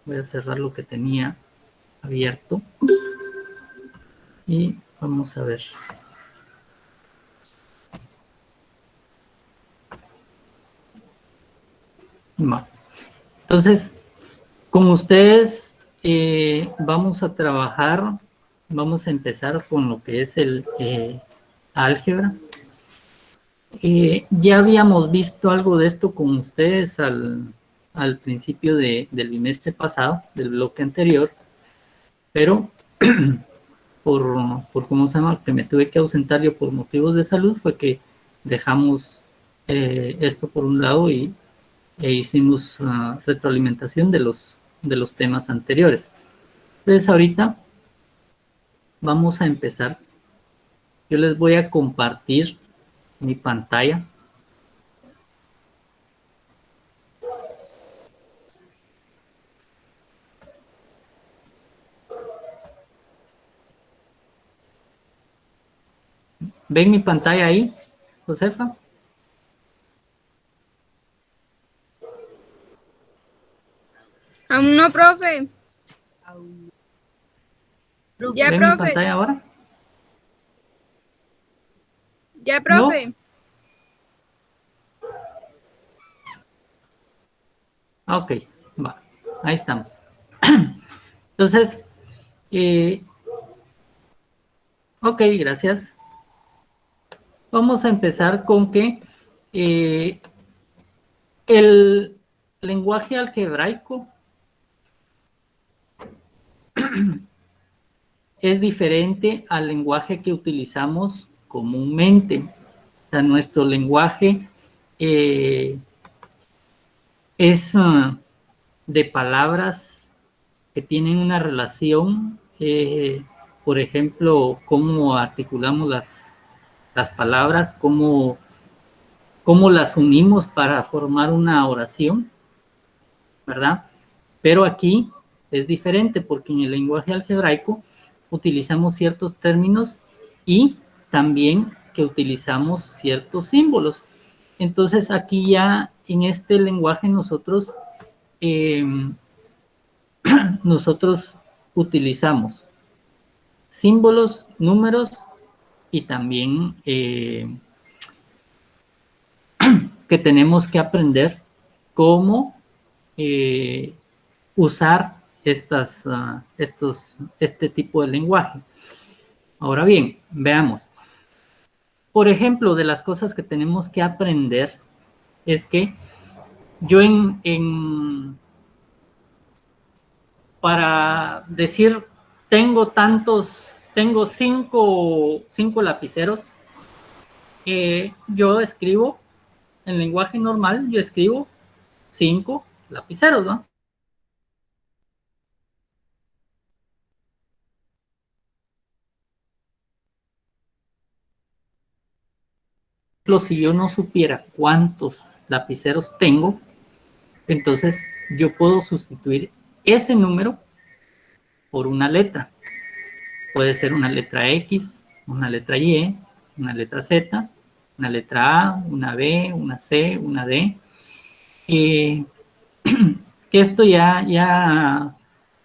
Voy a cerrar lo que tenía abierto y vamos a ver. Bueno, entonces, con ustedes vamos a trabajar, vamos a empezar con lo que es el álgebra. Ya habíamos visto algo de esto con ustedes al principio del bimestre pasado, del bloque anterior, pero por cómo se llama, que me tuve que ausentar yo por motivos de salud, fue que dejamos esto por un lado e hicimos retroalimentación de los temas anteriores. Entonces ahorita vamos a empezar. Yo les voy a compartir mi pantalla. ¿Ven mi pantalla ahí, Josefa? Aún no, profe. Ya, ¿Ven mi profe. pantalla ahora? Ya, ¿No? profe. Ok, va. Ahí estamos. Entonces, ok, gracias. Vamos a empezar con que el lenguaje algebraico es diferente al lenguaje que utilizamos comúnmente. O sea, nuestro lenguaje es de palabras que tienen una relación, por ejemplo, cómo articulamos las palabras, cómo las unimos para formar una oración, ¿verdad? Pero aquí es diferente porque en el lenguaje algebraico utilizamos ciertos términos y también que utilizamos ciertos símbolos. Entonces aquí ya en este lenguaje nosotros utilizamos símbolos, números y también que tenemos que aprender cómo usar este tipo de lenguaje. Ahora bien, veamos. Por ejemplo, de las cosas que tenemos que aprender es que yo para decir tengo cinco lapiceros, yo escribo en lenguaje normal, yo escribo 5 lapiceros, ¿no? Si yo no supiera cuántos lapiceros tengo, entonces yo puedo sustituir ese número por una letra. Puede ser una letra X, una letra Y, una letra Z, una letra A, una B, una C, una D. Que esto ya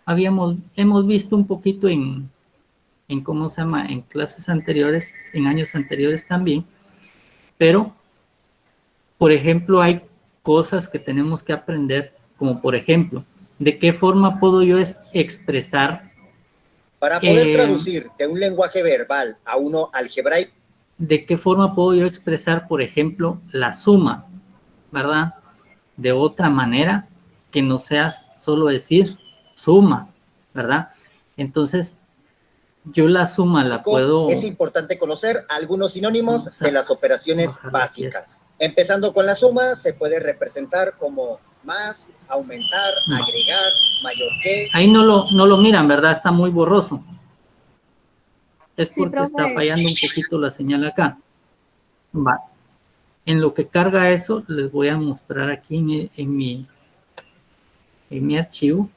hemos visto un poquito en cómo se llama, en clases anteriores, en años anteriores también, pero, por ejemplo, hay cosas que tenemos que aprender, como por ejemplo, de qué forma puedo yo expresar. Para poder traducir de un lenguaje verbal a uno algebraico. ¿De qué forma puedo yo expresar, por ejemplo, la suma, ¿verdad? De otra manera que no sea solo decir suma, ¿verdad? Entonces, yo la suma la puedo... Es importante conocer algunos sinónimos de las operaciones básicas. Empezando con la suma, se puede representar como más, aumentar, agregar, mayor que... Ahí no lo miran, ¿verdad? Está muy borroso. Es Sí, porque profe. está fallando un poquito la señal acá. Va. En lo que carga eso, les voy a mostrar aquí en mi archivo.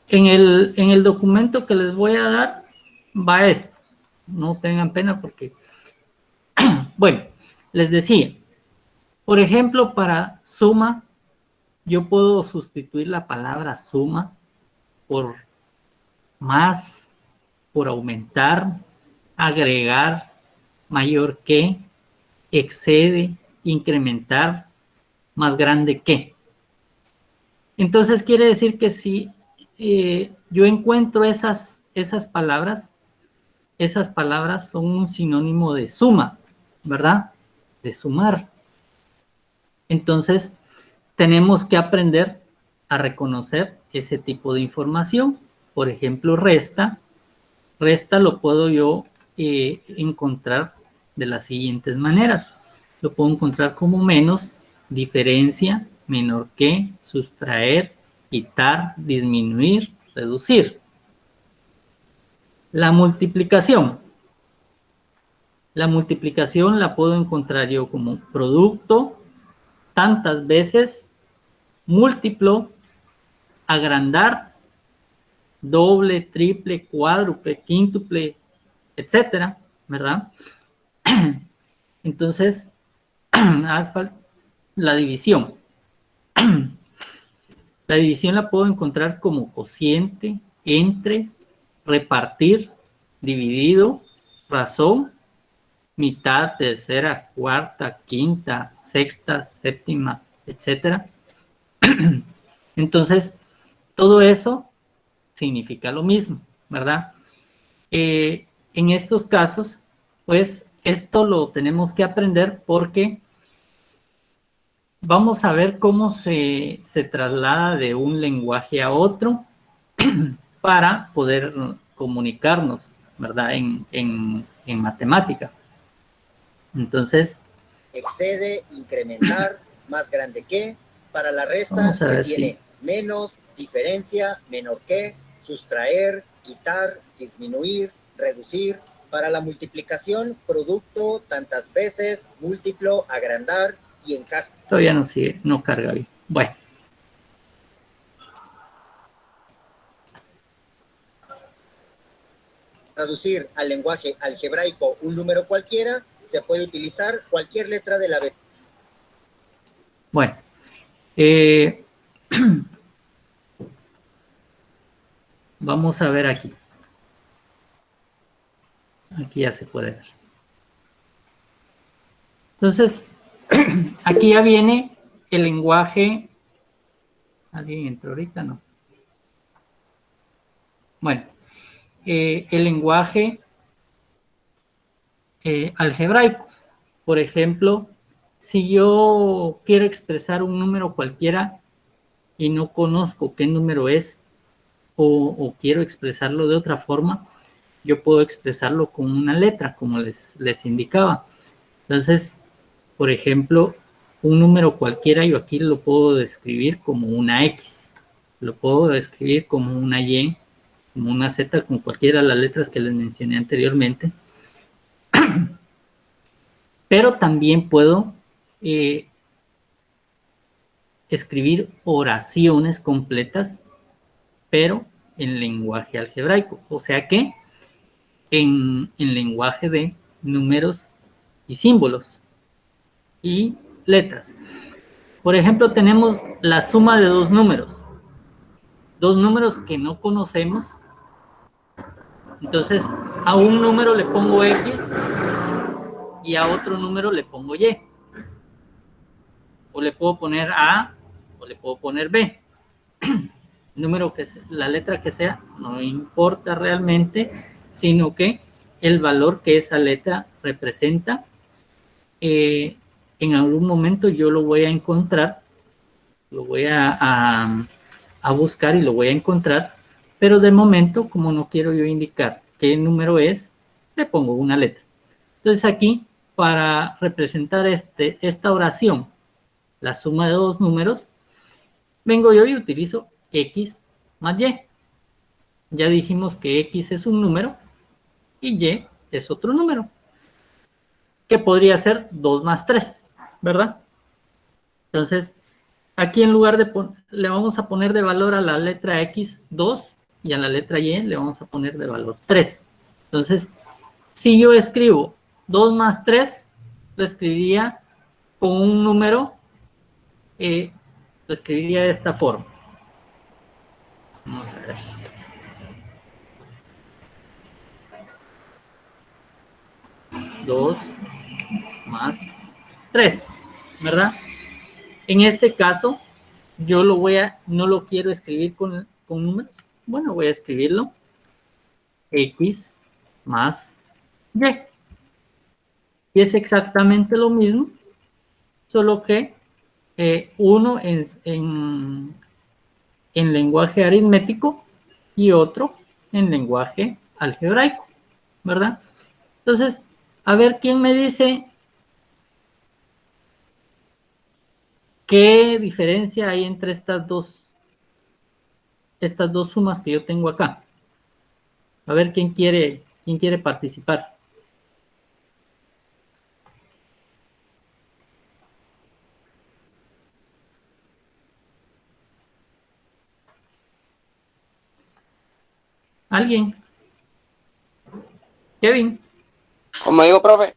En el documento que les voy a dar, va esto, no tengan pena porque, bueno, les decía, por ejemplo, para suma, yo puedo sustituir la palabra suma por más, por aumentar, agregar, mayor que, excede, incrementar, más grande que. Entonces quiere decir que si yo encuentro esas palabras son un sinónimo de suma, ¿verdad? De sumar. Entonces tenemos que aprender a reconocer ese tipo de información. Por ejemplo, resta lo puedo yo encontrar de las siguientes maneras. Lo puedo encontrar como menos, diferencia, menor que, sustraer, quitar, disminuir, reducir. La multiplicación. La multiplicación la puedo encontrar yo como producto, tantas veces, múltiplo, agrandar, doble, triple, cuádruple, quíntuple, etcétera, ¿verdad? Entonces, la división. La división la puedo encontrar como cociente, entre, repartir, dividido, razón, mitad, tercera, cuarta, quinta, sexta, séptima, etcétera. Entonces, todo eso significa lo mismo, ¿verdad? En estos casos, pues, esto lo tenemos que aprender porque vamos a ver cómo se traslada de un lenguaje a otro para poder comunicarnos, ¿verdad? En matemática. Entonces, excede, incrementar, más grande que, para la resta se tiene menos, diferencia, menor que, sustraer, quitar, disminuir, reducir. Para la multiplicación, producto, tantas veces, múltiplo, agrandar y en caso. Todavía no sigue, no carga bien. Bueno. Traducir al lenguaje algebraico un número cualquiera, se puede utilizar cualquier letra del abecedario. Bueno, vamos a ver aquí. Aquí ya se puede ver. Entonces, aquí ya viene el lenguaje. ¿Alguien entró ahorita? No. Bueno, el lenguaje algebraico. Por ejemplo, si yo quiero expresar un número cualquiera y no conozco qué número es o quiero expresarlo de otra forma, yo puedo expresarlo con una letra, como les indicaba. Entonces, por ejemplo, un número cualquiera yo aquí lo puedo describir como una X, lo puedo describir como una Y, como una Z, con cualquiera de las letras que les mencioné anteriormente. Pero también puedo escribir oraciones completas, pero en lenguaje algebraico, o sea que en lenguaje de números y símbolos y letras. Por ejemplo, tenemos la suma de dos números que no conocemos. Entonces, a un número le pongo X y a otro número le pongo Y. O le puedo poner A o le puedo poner B. Número que sea, la letra que sea, no importa realmente, sino que el valor que esa letra representa, en algún momento yo lo voy a encontrar, lo voy a buscar y lo voy a encontrar, pero de momento, como no quiero yo indicar qué número es, le pongo una letra. Entonces aquí, para representar esta oración, la suma de dos números, vengo yo y utilizo X más Y. Ya dijimos que X es un número y Y es otro número, que podría ser 2 más 3, ¿verdad? Entonces, aquí en lugar de le vamos a poner de valor a la letra X 2 y a la letra Y le vamos a poner de valor 3. Entonces, Si yo escribo 2 más 3, lo escribiría con un número, lo escribiría de esta forma. Vamos a ver. Dos más 3, ¿verdad? En este caso, yo no lo quiero escribir con números. Bueno, voy a escribirlo X más Y. Y es exactamente lo mismo, solo que uno en lenguaje aritmético y otro en lenguaje algebraico, ¿verdad? Entonces, a ver quién me dice qué diferencia hay entre estas dos sumas que yo tengo acá. A ver quién quiere participar. ¿Alguien? Kevin. Como digo, profe.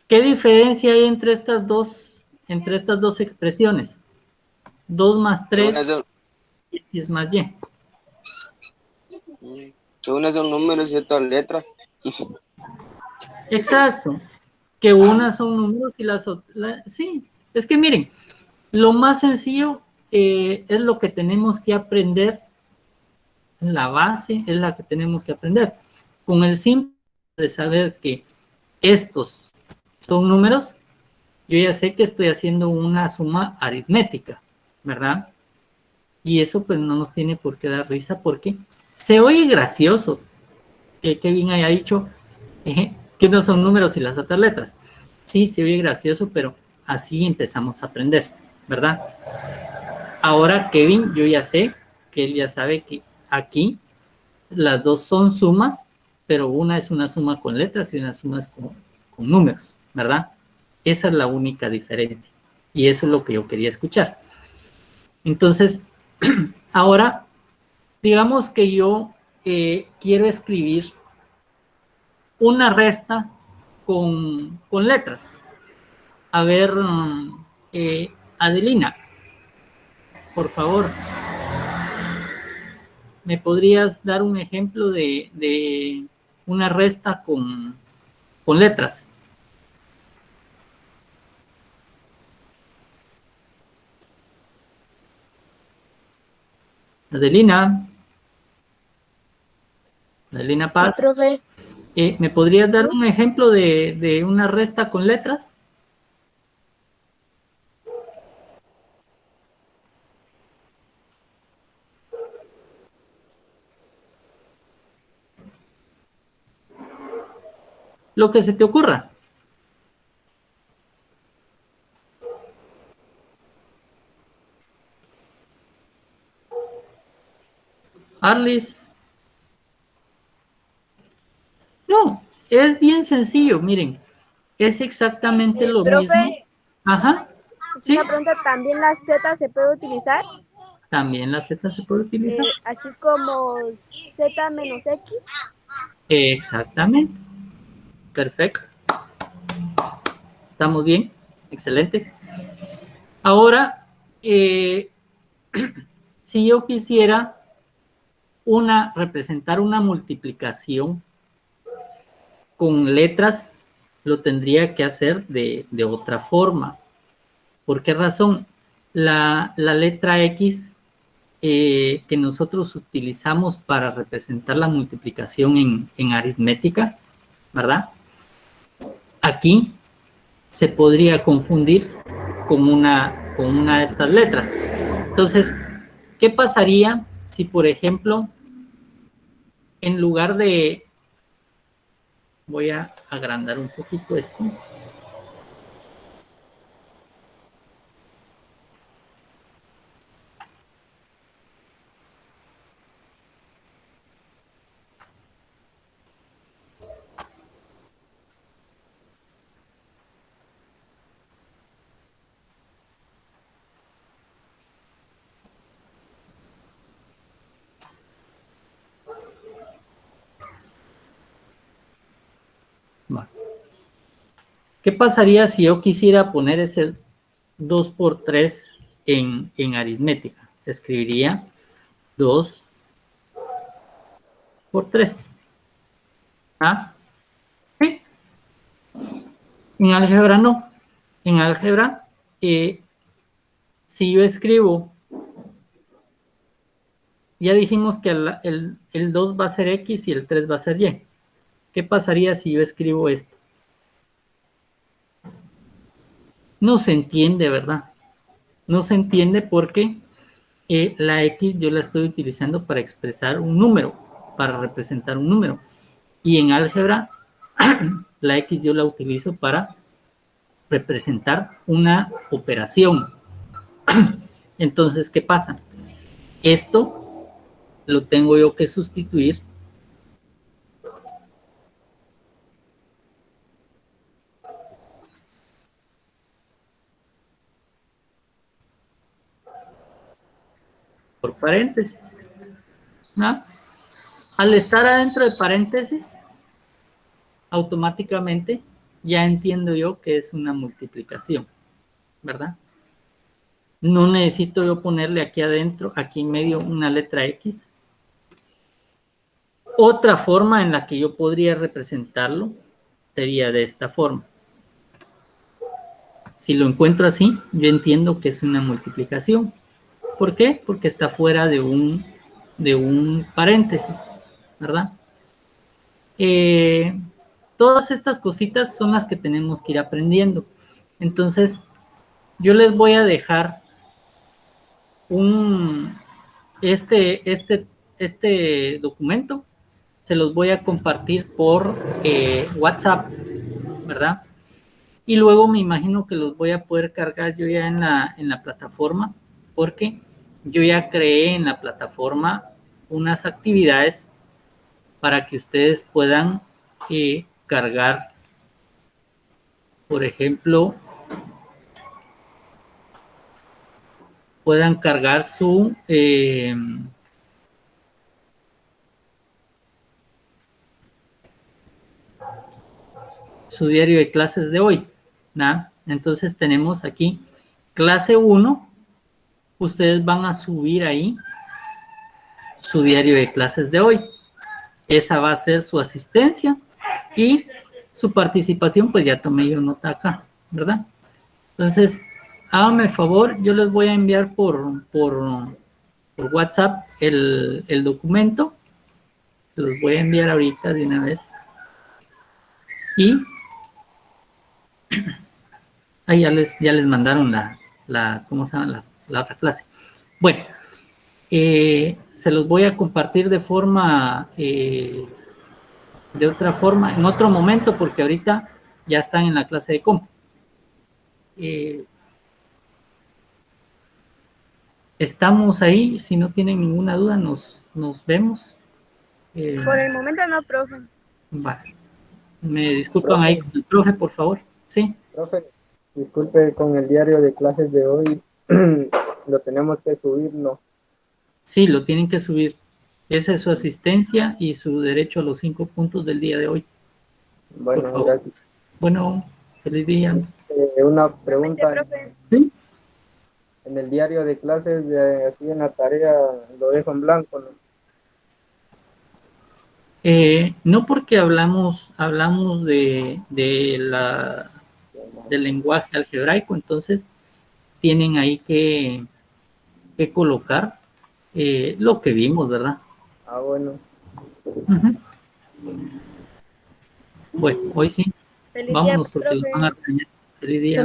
¿Qué diferencia hay entre estas dos expresiones? 2 más 3 X más Y. Que unas son números y otras letras. Exacto. Que unas son números y las otras... Sí, es que miren, lo más sencillo es lo que tenemos que aprender. La base es la que tenemos que aprender. Con el simple de saber que estos son números, yo ya sé que estoy haciendo una suma aritmética, ¿verdad? Y eso pues no nos tiene por qué dar risa porque se oye gracioso que Kevin haya dicho que no son números y las otras letras. Sí, se oye gracioso, pero así empezamos a aprender, ¿verdad? Ahora Kevin, yo ya sé que él ya sabe que aquí las dos son sumas, pero una es una suma con letras y una suma es con números, ¿verdad? Esa es la única diferencia. Y eso es lo que yo quería escuchar. Entonces, ahora, digamos que yo quiero escribir una resta con letras. A ver, Adelina, por favor, ¿me podrías dar un ejemplo de una resta con letras? Adelina Paz. Sí, profe. ¿Me podrías dar un ejemplo de una resta con letras? Lo que se te ocurra. Arlis. No, es bien sencillo, miren. Es exactamente lo profe, mismo. Ajá. Sí. una pregunta, ¿también la Z se puede utilizar? También la Z se puede utilizar. Así como Z menos X. Exactamente. Perfecto. ¿Estamos bien? Excelente. Ahora, si yo quisiera representar una multiplicación con letras, lo tendría que hacer de otra forma. ¿Por qué razón? La letra X que nosotros utilizamos para representar la multiplicación en aritmética, ¿verdad? Aquí se podría confundir con una de estas letras. Entonces, ¿qué pasaría si, por ejemplo, en lugar de... Voy a agrandar un poquito esto. Va. ¿Qué pasaría si yo quisiera poner ese 2 por 3 en aritmética? Escribiría 2 por 3. ¿Ah? ¿Sí? En álgebra no. En álgebra, si yo escribo, ya dijimos que el 2 va a ser X y el 3 va a ser Y. ¿Qué pasaría si yo escribo esto? No se entiende, ¿verdad? No se entiende porque la X yo la estoy utilizando para expresar un número, para representar un número. Y en álgebra, la X yo la utilizo para representar una operación. Entonces, ¿qué pasa? Esto lo tengo yo que sustituir por paréntesis, ¿no? Al estar adentro de paréntesis, automáticamente ya entiendo yo que es una multiplicación, ¿verdad? No necesito yo ponerle aquí adentro, aquí en medio, una letra X. Otra forma en la que yo podría representarlo sería de esta forma. Si lo encuentro así, yo entiendo que es una multiplicación. ¿Por qué? Porque está fuera de un paréntesis, ¿verdad? Todas estas cositas son las que tenemos que ir aprendiendo. Entonces, yo les voy a dejar este documento, se los voy a compartir por WhatsApp, ¿verdad? Y luego me imagino que los voy a poder cargar yo ya en la plataforma, porque yo ya creé en la plataforma unas actividades para que ustedes puedan cargar, por ejemplo, puedan cargar su diario de clases de hoy, ¿no? Entonces tenemos aquí clase 1, ustedes van a subir ahí su diario de clases de hoy. Esa va a ser su asistencia y su participación, pues ya tomé yo nota acá, ¿verdad? Entonces, háganme el favor, yo les voy a enviar por WhatsApp el documento, los voy a enviar ahorita de una vez. Y ahí ya les mandaron ¿cómo se llama? La otra clase. Bueno, se los voy a compartir de otra forma, en otro momento, porque ahorita ya están en la clase de compu. Estamos ahí, si no tienen ninguna duda, nos vemos. Por el momento no, profe. Vale. Me disculpan ahí con el profe, por favor. Sí. Profe, disculpe, con el diario de clases de hoy, lo tenemos que subir, ¿no? Sí, lo tienen que subir. Esa es su asistencia y su derecho a los 5 puntos del día de hoy. Bueno, gracias. Bueno, feliz día. Una pregunta. Profe. ¿Sí? En el diario de clases, aquí en la tarea, lo dejo en blanco, ¿no? No, porque hablamos del lenguaje algebraico, entonces tienen ahí que colocar lo que vimos, ¿verdad? Ah, bueno. Uh-huh. Bueno, hoy sí. Feliz Vámonos día, porque los profe. van a regañar. Feliz día.